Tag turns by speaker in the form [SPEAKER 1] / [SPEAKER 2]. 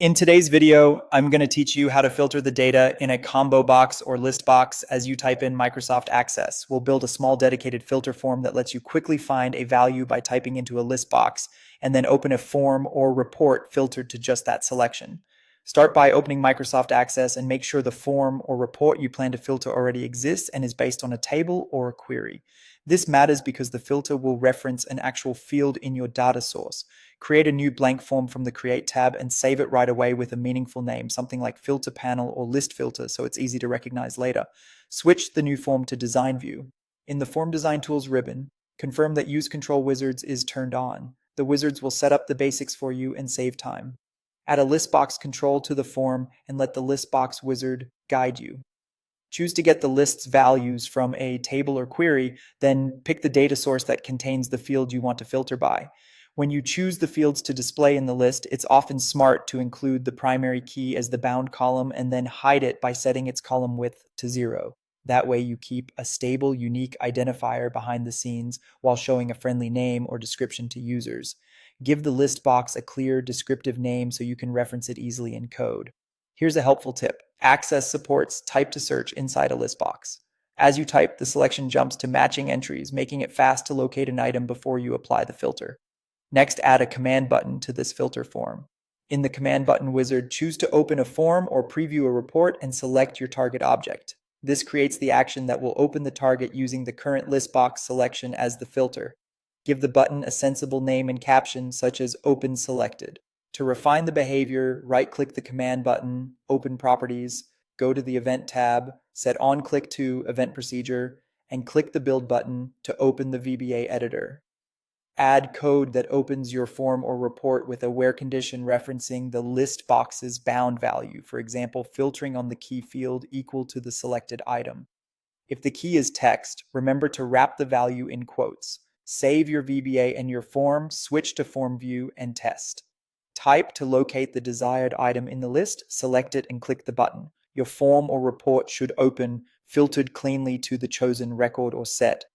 [SPEAKER 1] In today's video, I'm going to teach you how to filter the data in a combo box or list box as you type in Microsoft Access. We'll build a small dedicated filter form that lets you quickly find a value by typing into a list box, and then open a form or report filtered to just that selection. Start by opening Microsoft Access and make sure the form or report you plan to filter already exists and is based on a table or a query. This matters because the filter will reference an actual field in your data source. Create a new blank form from the Create tab and save it right away with a meaningful name, something like Filter Panel or List Filter, so it's easy to recognize later. Switch the new form to Design View. In the Form Design Tools ribbon, confirm that Use Control Wizards is turned on. The wizards will set up the basics for you and save time. Add a list box control to the form and let the list box wizard guide you. Choose to get the list's values from a table or query, then pick the data source that contains the field you want to filter by. When you choose the fields to display in the list, it's often smart to include the primary key as the bound column and then hide it by setting its column width to 0. That way you keep a stable, unique identifier behind the scenes while showing a friendly name or description to users. Give the list box a clear, descriptive name so you can reference it easily in code. Here's a helpful tip. Access supports type to search inside a list box. As you type, the selection jumps to matching entries, making it fast to locate an item before you apply the filter. Next, add a command button to this filter form. In the command button wizard, choose to open a form or preview a report and select your target object. This creates the action that will open the target using the current list box selection as the filter. Give the button a sensible name and caption such as Open Selected. To refine the behavior, right-click the command button, open Properties, go to the Event tab, set onClick to Event Procedure, and click the Build button to open the VBA editor. Add code that opens your form or report with a where condition referencing the list box's bound value, for example, filtering on the key field equal to the selected item. If the key is text, remember to wrap the value in quotes. Save your VBA and your form, switch to Form View, and test. Type to locate the desired item in the list, select it, and click the button. Your form or report should open, filtered cleanly to the chosen record or set.